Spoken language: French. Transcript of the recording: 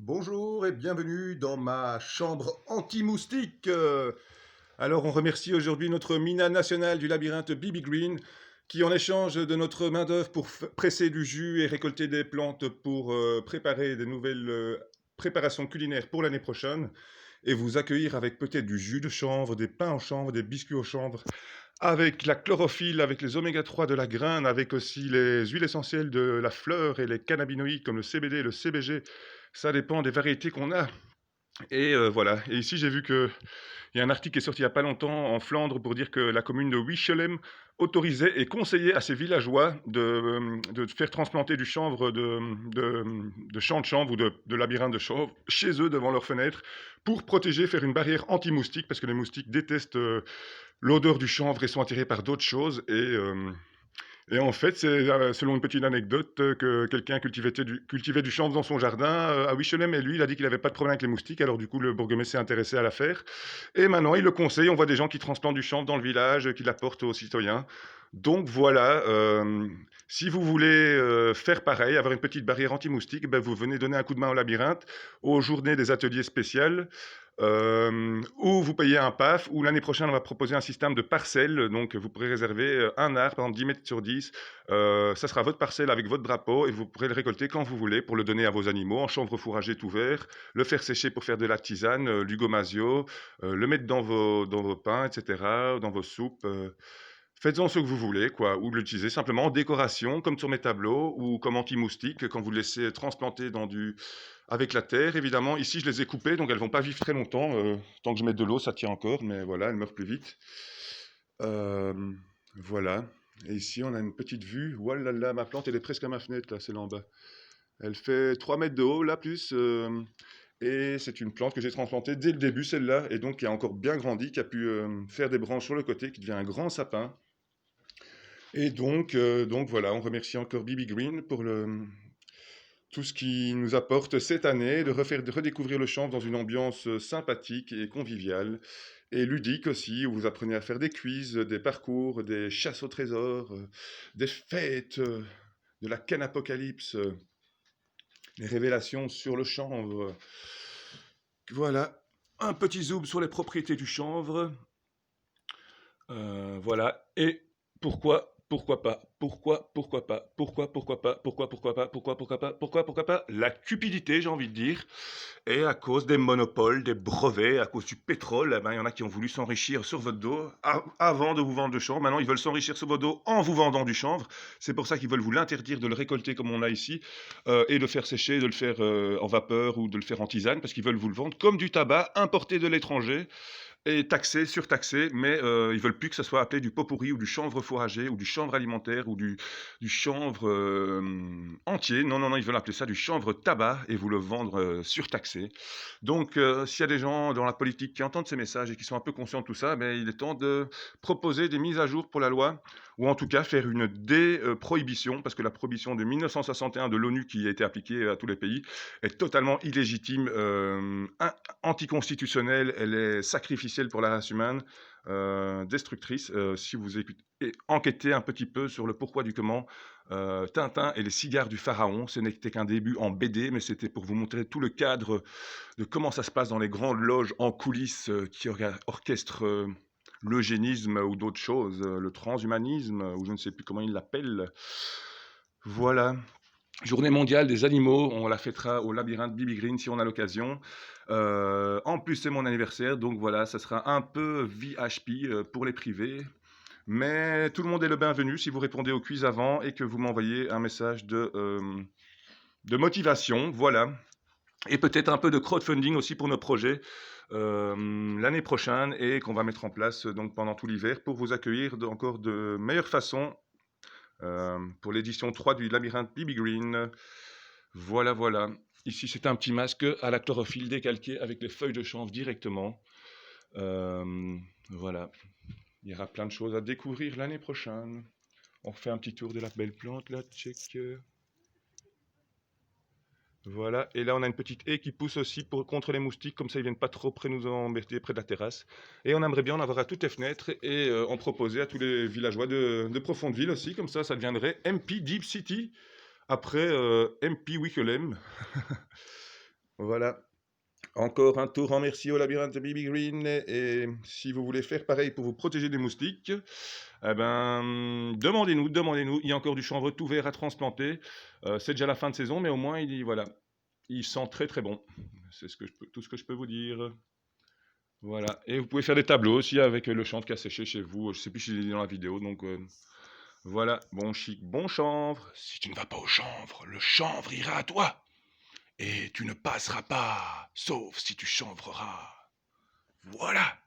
Bonjour et bienvenue dans ma chambre anti-moustique. Alors on remercie aujourd'hui notre mina nationale du labyrinthe BB Green qui en échange de notre main-d'œuvre pour presser du jus et récolter des plantes pour préparer des nouvelles préparations culinaires pour l'année prochaine et vous accueillir avec peut-être du jus de chanvre, des pains au chanvre, des biscuits au chanvre, avec la chlorophylle, avec les oméga 3 de la graine, avec aussi les huiles essentielles de la fleur et les cannabinoïdes comme le CBD et le CBG. Ça dépend des variétés qu'on a. Et voilà. Et ici, j'ai vu qu'il y a un article qui est sorti il n'y a pas longtemps en Flandre pour dire que la commune de Wichelem autorisait et conseillait à ses villageois de faire transplanter du chanvre de champs de chanvre ou de labyrinthe de chanvre chez eux devant leurs fenêtres pour protéger, faire une barrière anti-moustique parce que les moustiques détestent l'odeur du chanvre et sont attirés par d'autres choses. Et en fait, c'est selon une petite anecdote que quelqu'un cultivait du chanvre dans son jardin à Wichelem et lui, il a dit qu'il n'avait pas de problème avec les moustiques. Alors du coup, le bourgmestre s'est intéressé à l'affaire. Et maintenant, il le conseille. On voit des gens qui transplantent du chanvre dans le village, qui l'apportent aux citoyens. Donc voilà, si vous voulez faire pareil, avoir une petite barrière anti-moustique, ben, vous venez donner un coup de main au labyrinthe, aux journées des ateliers spéciaux, ou vous payez un PAF, ou l'année prochaine, on va proposer un système de parcelles. Donc, vous pourrez réserver un arbre, par exemple 10 mètres sur 10. Ça sera votre parcelle avec votre drapeau et vous pourrez le récolter quand vous voulez pour le donner à vos animaux en chanvre fourragé tout vert, le faire sécher pour faire de la tisane, du gomasio, le mettre dans vos pains, etc., dans vos soupes. Faites-en ce que vous voulez, quoi, ou l'utiliser simplement en décoration, comme sur mes tableaux, ou comme anti-moustique, quand vous le laissez transplanter avec la terre, évidemment. Ici, je les ai coupées, donc elles vont pas vivre très longtemps. Tant que je mets de l'eau, ça tient encore, mais voilà, elles meurent plus vite. Euh, voilà. Et ici, on a une petite vue. Voilà, là, ma plante, elle est presque à ma fenêtre, là, c'est là en bas. Elle fait 3 mètres de haut, là, plus. Et c'est une plante que j'ai transplantée dès le début, celle-là, et donc qui a encore bien grandi, qui a pu faire des branches sur le côté, qui devient un grand sapin. Et donc voilà, on remercie encore Bibi Green pour tout ce qu'il nous apporte cette année, de redécouvrir le chanvre dans une ambiance sympathique et conviviale, et ludique aussi, où vous apprenez à faire des quiz, des parcours, des chasses au trésor, des fêtes, de la canne apocalypse, les révélations sur le chanvre. Voilà, un petit zoom sur les propriétés du chanvre. Voilà. Et pourquoi pas, pourquoi pas, pourquoi pas, pourquoi pas, la cupidité, j'ai envie de dire, et à cause des monopoles, des brevets, à cause du pétrole, eh ben, il y en a qui ont voulu s'enrichir sur votre dos avant de vous vendre du chanvre. Maintenant, ils veulent s'enrichir sur votre dos en vous vendant du chanvre. C'est pour ça qu'ils veulent vous l'interdire de le récolter comme on a ici, et de le faire sécher, de le faire en vapeur ou de le faire en tisane, parce qu'ils veulent vous le vendre comme du tabac importé de l'étranger et taxé, surtaxé, mais ils veulent plus que ça soit appelé du pot pourri ou du chanvre fourragé ou du chanvre alimentaire ou du chanvre entier. Non, non, non, ils veulent appeler ça du chanvre tabac et vous le vendre surtaxé. Donc, s'il y a des gens dans la politique qui entendent ces messages et qui sont un peu conscients de tout ça, ben, il est temps de proposer des mises à jour pour la loi, ou en tout cas faire une déprohibition, parce que la prohibition de 1961 de l'ONU qui a été appliquée à tous les pays est totalement illégitime, anticonstitutionnelle, elle est sacrificielle pour la race humaine, destructrice. Si vous enquêtez un petit peu sur le pourquoi du comment, Tintin et les cigares du pharaon, ce n'était qu'un début en BD, mais c'était pour vous montrer tout le cadre de comment ça se passe dans les grandes loges en coulisses qui orchestrent l'eugénisme ou d'autres choses, le transhumanisme, ou je ne sais plus comment ils l'appellent. Voilà. Journée mondiale des animaux, on la fêtera au labyrinthe Bibi Green si on a l'occasion. En plus, c'est mon anniversaire, donc voilà, ça sera un peu VHP pour les privés. Mais tout le monde est le bienvenu si vous répondez au quiz avant et que vous m'envoyez un message de motivation. Voilà. Et peut-être un peu de crowdfunding aussi pour nos projets l'année prochaine et qu'on va mettre en place donc pendant tout l'hiver pour vous accueillir encore de meilleure façon pour l'édition 3 du labyrinthe BB Green. Voilà, voilà. Ici, c'est un petit masque à la chlorophylle décalqué avec les feuilles de chanvre directement. Voilà. Il y aura plein de choses à découvrir l'année prochaine. On fait un petit tour de la belle plante, là, check. Voilà. Et là, on a une petite haie qui pousse aussi contre les moustiques, comme ça, ils viennent pas trop près nous embêter près de la terrasse. Et on aimerait bien en avoir à toutes les fenêtres et en proposer à tous les villageois de Profondeville aussi, comme ça deviendrait MP Deep City après MP Wickelem. Voilà. Encore un tout grand merci au labyrinthe de BB Green. Et si vous voulez faire pareil pour vous protéger des moustiques, eh ben, demandez-nous, demandez-nous. Il y a encore du chanvre tout vert à transplanter. C'est déjà la fin de saison, mais au moins, voilà, il sent très très bon. C'est tout ce que je peux vous dire. Voilà. Et vous pouvez faire des tableaux aussi avec le chanvre qui a séché chez vous. Je sais plus si je l'ai dit dans la vidéo. Donc voilà, bon chic, bon chanvre. Si tu ne vas pas au chanvre, le chanvre ira à toi. Et tu ne passeras pas, sauf si tu chanvreras. Voilà.